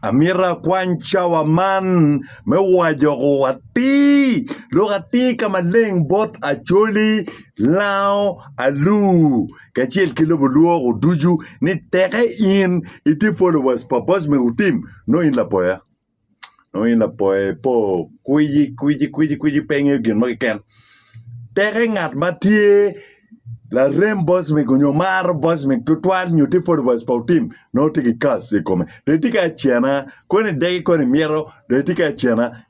Amira kwanchawa man me wajo wati logati kamaleng bot acholi lao alu kachel kilo buluo oduju ni tere in iti followers pa Bosmic Otim no in la poya po kuiji pengen gin mo ken tere ngat matie la rem Bosmic mar Bosmic tutwal nyuti followers pa Otim no tiki kas ikome de tika chena kone degi kone miero de tika chena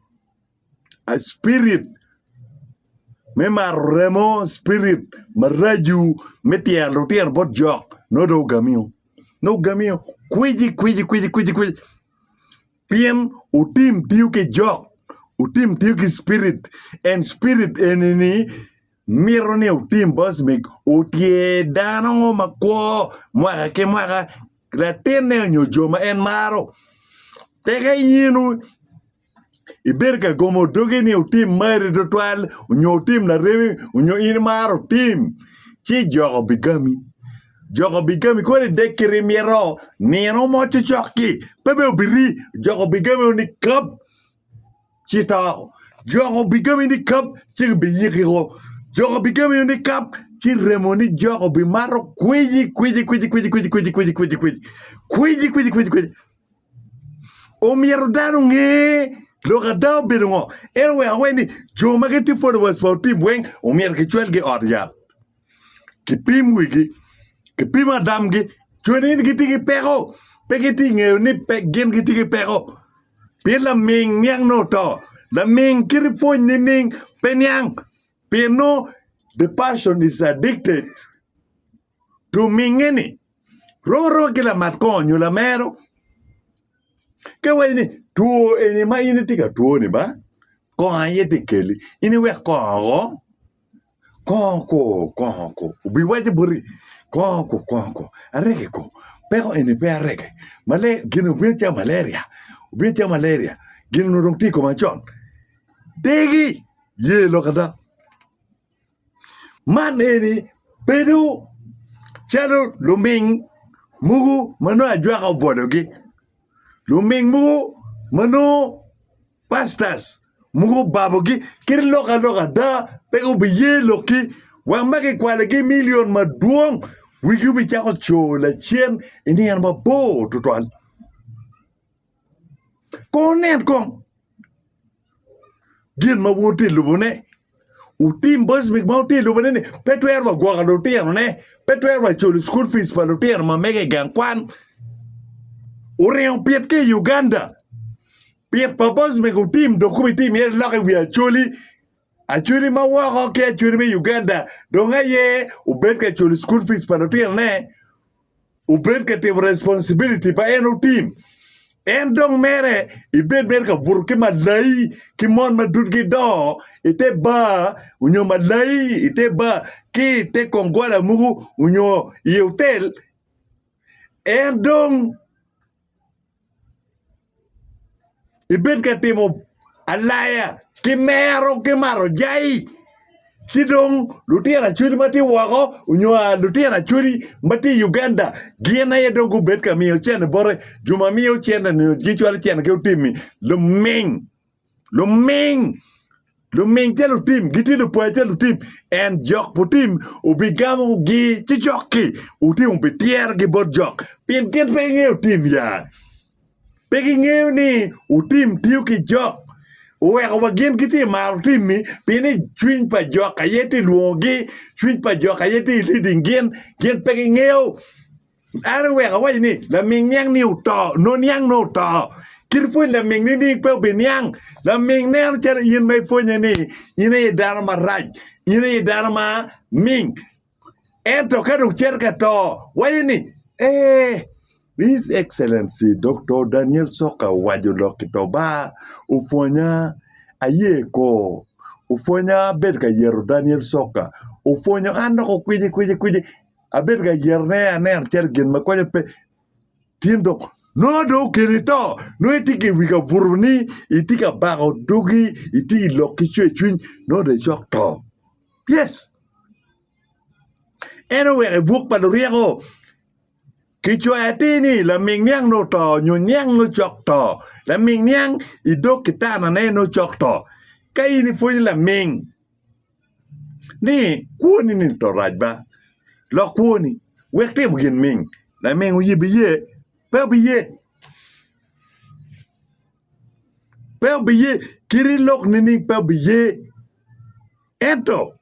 a spirit me marremo spirit maraju metian lutian bot jok no gamio kuiji pien Otim tiu ke jok Otim tiu ke spirit and spirit enini miro ni Otim Bosmic otie dano makwo mwaka la tene nyojoma en maro tege yinu iberka gomo doge ni Otim mari dotwal unyo Otim na remi unyo in maro Otim chi jogo bigami kone dekiri miro nino mocho choki pebe obiri jogo bigami ni kap chita jogo bigami ni kap chi biyikiro jogo bigami ni kap chi remoni jogo bimaro kuiji o miero dano nge loga dao bidungo enwe aweni joma geti followers pa Otim weng o miero ke chwel ge oryat kipim wigi kipim adam gi chwenin giti gi pego pegiti ngeo ni gen giti gi pego pila ming nyang no to la ming kirifo nining penyang pino the passion is addicted to mingeni ro kila matkonyo la mero ke weni tuo eni ma ini tika tuo ni ba ko ayete keli ini we ko ubi waje buri ko arege ko pero eni pe arege male gino bia malaria gino rong ti ko machon degi ye lokada man eni pedu chalo luming mugu mano ajwa ka vodogi luming mugu mano pastas mugu babogi kiri loka da pego biye loki wamake kwalegi million maduong wigi bichako chola chien ini yan mabo tutwal konen kong gin mawuti lubune Otim Bosmic mauti lubune ni petwerwa gwaga lutiano ne petwerwa choli school fees pa lutiano mamege gankwan Uriang piet ke Uganda piet pa Bosmic Otim dokumi tim yer lake wi achuli mawako ke achuli me Uganda donga ye ubet ke choli school fees pa lutiano ne ubet ke tim responsibility pa en Otim en dong mere ibet mer ka vurke malai ki mon madut ki do ite ba unyo malai ite ba ki te kongwala mugu unyo i hotel en dong ibet ka timo alaya ki maro jai sidong lutiana churi mati wako unyo lutiana churi mati Uganda giena ye dongu bet ka miyo chen bore juma miyo chen no gichwal chen ke Otimi luming te Otim giti lo poete Otim en jok Otim ubigamo gi chichoki Otim bitier gi bot jok pin ken penge Otim ya pegi ngeo ni Otim tiu ki jok Uweko wagien kiti mar Otimi pini chwiny pa jok ayeti luogi chwiny pa jok ayeti leading gen pegi ngeo ano weko waji ni la ming nyang ni uto no nyang no uto kirfuny la ming ni pe binyang la ming ner chara yin may funya ni ina ye dana ma raj ina ye dana ma ming ento kadung cherka to waji ni His Excellency Dr. Daniel Soka wajolo kitoba ufonya ayeko ufonya bedka yero Daniel Soka ufonya ando ko kwiji abedka yerne aner tergen makonya pe tindo no do kenito no itiki wika vuruni itika bago dugi iti lokichwe chwin no de jokto yes anyway book paloriego kichwa la ming nyang no to nyu nyang no chok to la ming nyang idok kitana ne no chok to kai ni fu la ming ni kuoni ni to rajba lo kuoni wekte mu gin ming la ming yi biye pe biye kiri lok ni pe biye ento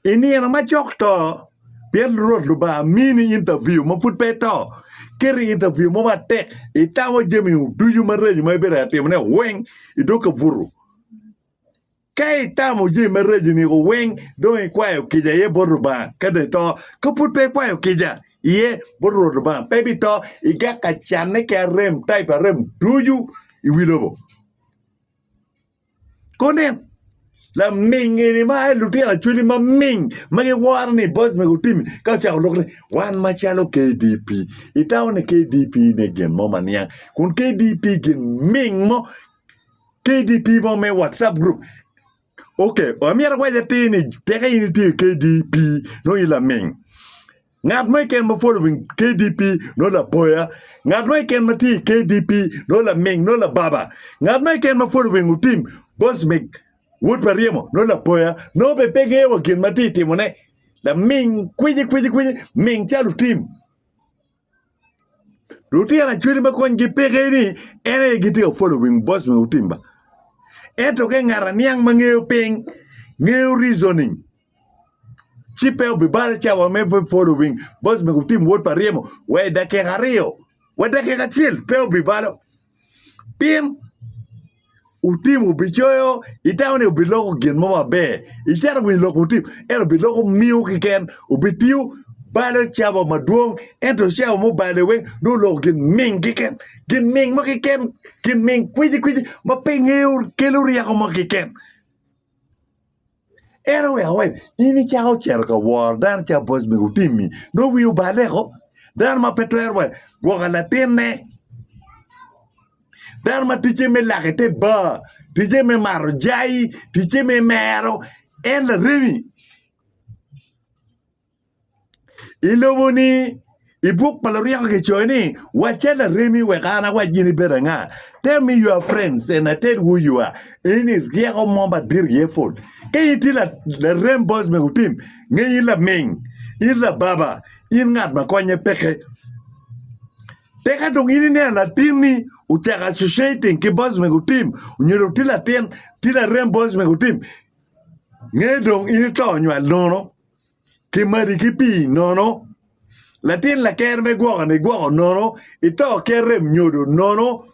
ini na ma chok to Piel road luba mini interview mo put peto keri interview mo mate itawo jemi duju mareji mo bere ati mo weng idoka vuru kai tamo je mareji ni go weng do en kwayo kija ye boruba kade to ko put pe kwayo kija ye boruba baby to igaka chane ke rem type rem duju iwilobo konen la ming ni ma lutia chuli ma ming mage war ni Bosmic Otim ka cha lokle wan ma chalo KDP itaw ne KDP ne gen mo mania kun KDP gen ming mo KDP mo me WhatsApp group okay o mi ra waje tini tega ni ti KDP no ila ming ngat mai ken mo following KDP no la boya ngat mai ken ma ti KDP no la ming no la baba ngat mai ken mo following Otim Bosmic Wood pariemo, no la poya, no be pege o kin matiti mone. La ming kwiji ming chalu team. Rutia na chwiri ma konji pege ni ene giti o following Bosmic Otim ba. Eto ke ngara niang mangeo ping, ngeo reasoning. Chipe o bibale chawa me following Bosmic Otim wood pariemo, we da ke gario, we da ke gachil, pe o bibalo. Pim Otim ubichoyo itaone ubiloko gen mama be itara wi loko Otim ero biloko miu kiken ubitiu bale chabo maduong ento chabo mo bale weng no lo gen ming kiken gen ming mo kiken gen ming kwiji ma pengeur keluri yako mo kiken ero we ini chao cherka war dan cha Bosmic Otim mi no wi bale ko dan ma peto erwe go galatene Dar ma tiche me lakete ba, tiche me marjai, tiche me mero, en la remi. Iloboni, ibuk paloria ke choini, wacha la remi wekana wajini beranga. Tell me your friends and I tell who you are. Ini riako momba dir yefol. Kaya iti la rem Bosmic Otim, ngayi la ming, ila baba, ingat makonye peke. Teka dong ini ne la tini utaka associating ke Bosmic Otim unyero tila rem Bosmic Otim ngedong ini to nywa nono ke mari ki pi nono la tin la ker me gwa ne gwa nono ito ke rem nyodo nono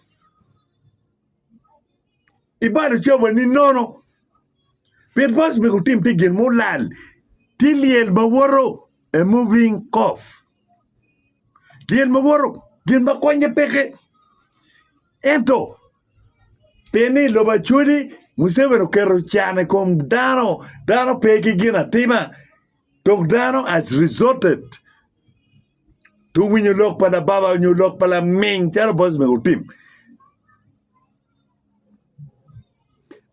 ibadu chobo ni nono per Bosmic Otim tigin mulal tiliel maworo a moving cough liel maworo gin ma konye peke ento peni loba chudi musevero kero chane kom dano peke gina tima tong dano has resorted to winyo lok pala baba winyo lok pala ming chalo Bosmic Otim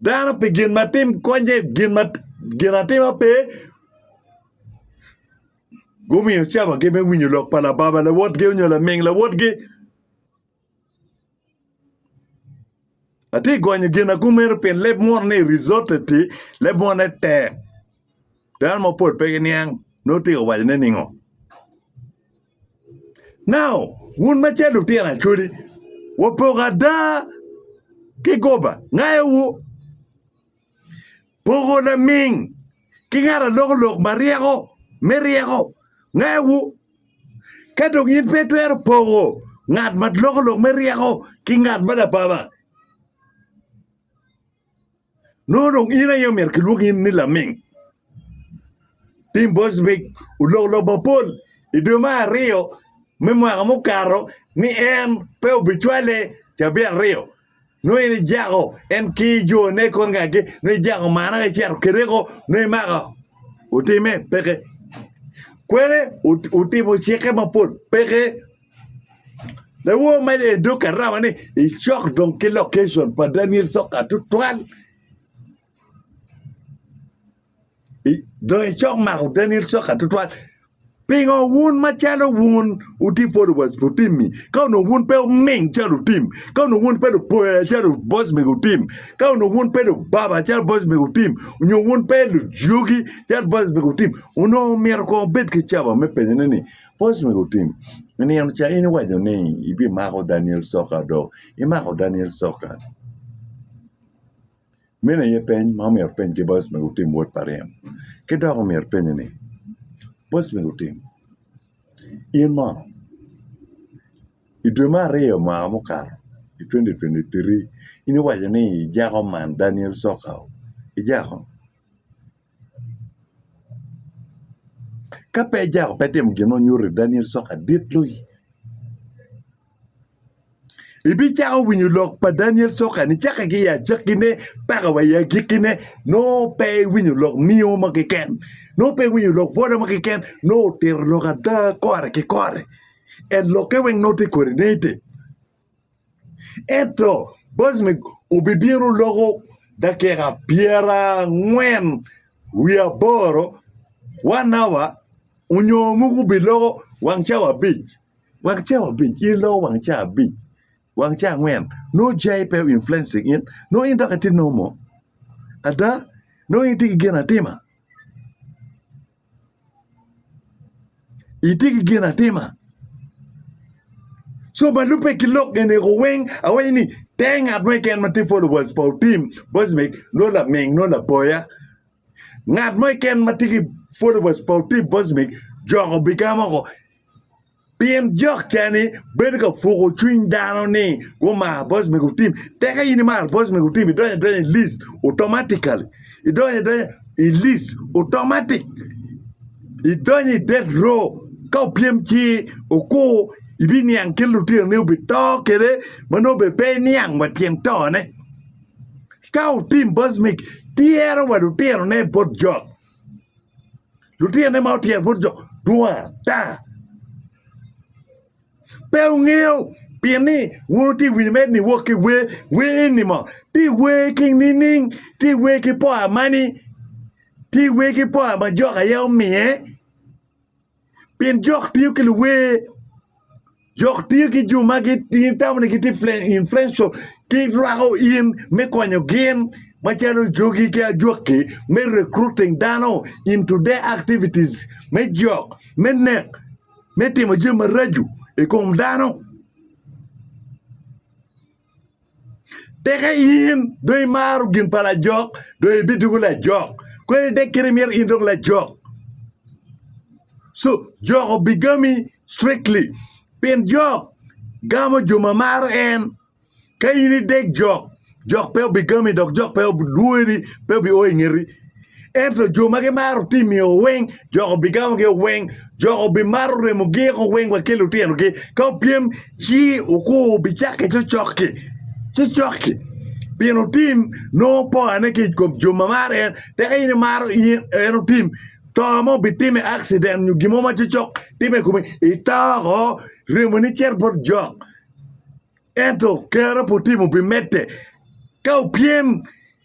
dano pe gin matim konye gina tima pe gumi yo chama ke me winyo lok pala baba la wot ge winyo la ming la wot ge ati gonyo gina kumero pen lep mon ne resort ti lep mon ne te dan mo pot pe niang no ti o wajne ningo now un ma chelu ti na churi wo poga da ke goba ngae wu pogo na ming ki ngara lok mariego meriego ngae wu kadong yin petwer pogo ngat mat lok meriego ki ngat bada baba no ina yo mer kilugin ni la ming tim Bosmic ulo bapol iduma rio memwa mo karo ni en pe obituale chabia rio no ni jago en ki jo ne kon ngake no jago mana ke cher kerego no maga utime peke kwere utibo cheke mapol peke le wo ma de do karama ni i chok don ke location pa Daniel Soka tutwal do chok ma Daniel Soka tutwal Pingo wun machalo wun uti followers putimi. Kau no wun pe ming chalo team. Kau no wun pe poya chalo Bosmic Otim. Kau no wun pe baba chalo Bosmic Otim. Unyo wun pe jugi chalo Bosmic Otim. Uno mierko bet ke chaba me penene. Bosmic Otim. Ni am cha ini wajo ni ibi mako Daniel Soka do. Imako Daniel Soka. Mena ye pen ma mer pen ke Bosmic Otim wot parem. Ke do mer pen ni. Bosmic Otim. In man, it remarry ma mukar. In 2023, in a way, ni Jacob man Daniel Sokau. Ijaho. Kape Jacob petem ginon yuri Daniel Soka did Louis. Ibi chao when you look pa Daniel Soka ni chaka ya jakine pagawaya gikine no pay when you look mio magiken no pay when you look for the magiken no ter logada core ke core and loke when no te coordinate eto Bosmic ubibiru logo da kera piera ngwen we are boro 1 hour unyo mugu bilogo wangchawa beach ilo wangchawa beach Wang Chang Wen, no Jay Pew influencing in, no indicati no more. Ada, no intig again a tema. Itig again a tema. So, but look at look and a weng away ni dang at my can mati followers for team, Bosmic, no la ming, no la boya. Not my can mati followers for team, Bosmic, Jog Bigamo. PM Jock Channy, better for twin down on me. Go my Bosmic Otim. Take a inimal Bosmic Otim. It doesn't list automatically. It doesn't list automatic. It doesn't death row. Go PMG or go. Ibini and kill Lutin will be talking. Manobe pay Niang, but can turn it. Cow team Bosmic. Tierra what Lutin on a boat job. Lutin them out here for job. Dua da. Peo nghêu biển ni wo ti we met ni wo ki we ni mo ti we king ni ning ti we ki po amani ti we ki po ma jok ayao mi pin jok ti ki we jok ti ki ju ma ki ti ta ni ki ti influential ki rao in me konyo gen ma chalo jogi ki ajok ki me recruiting dano into their activities me jok me nek me ti mo je ma raju e kom dano teka in doi maru gin pala jok doi bidugu la jok ko de kremier indong la jok so jok bigami strictly pen jok gamo juma maru en kayini dek jok pe bigami dok jok pe luiri pe bi o ngeri Entro juma ke maru timi o weng jok bigamo ke weng jok bi maru remo ge ko weng wa kelu tieno ke ka piem chi o ko bi chake chochoke pieno tim no po ane ke kom juma mare te ka ini maru eno tim tomo bi time accident nyu gimo ma chochok time kumi itago remo ni cher por jok ento kera po timo bi mette ka piem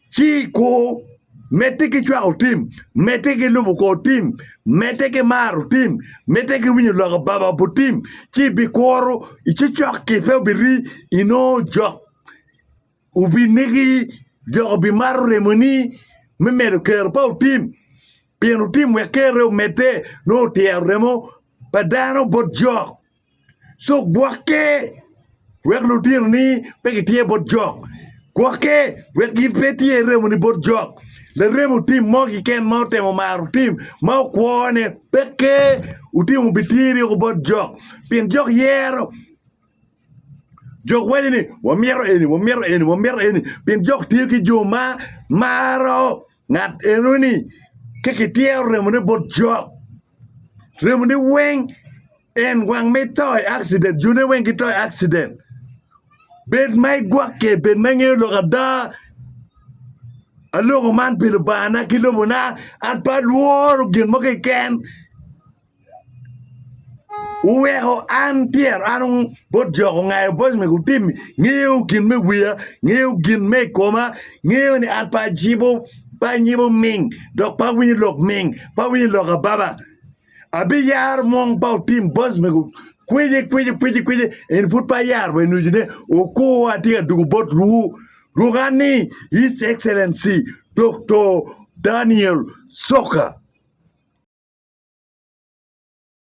chi ko mete ke chwa Otim, mete ke lubu ko Otim, mete ke maru Otim, mete ke winyo laga baba Otim, chi bikoro, ichi chok ke pe biri, ino jok. Ubi negi, jok ubi maru remoni, me medo kere pa Otim, pien Otim we kere mete, no tia remo, padano bot jok. So guake, wek lutir ni, peki tia bot jok. Guake, wek gin pe tia remoni bot jok. Le remo tim mogi ken mote mo maru tim mau kuone peke utim bitiri ko bot jok pin jok yero jok wani ni wo miero eni pin jok tiki juma maro ngat enuni keke tiero remo ne bot jok remo ne weng en wang me toy accident june weng ki toy accident ben mai guake ben mangelo kada Alo man pilbana kilo muna at paluor gin mo kay ken uweho antier anong bodjo ko ngay Bosmic Otim ngeu gin me wia ngeu gin me koma ngeu ni at pa jibo pa nyibo ming dok pa wini lok ming pa wini lok baba Abi yar mong bau tim Bosmic kweje en put pa yar we nujine oko atia dugu bot rugani His Excellency Dr. Daniel Soka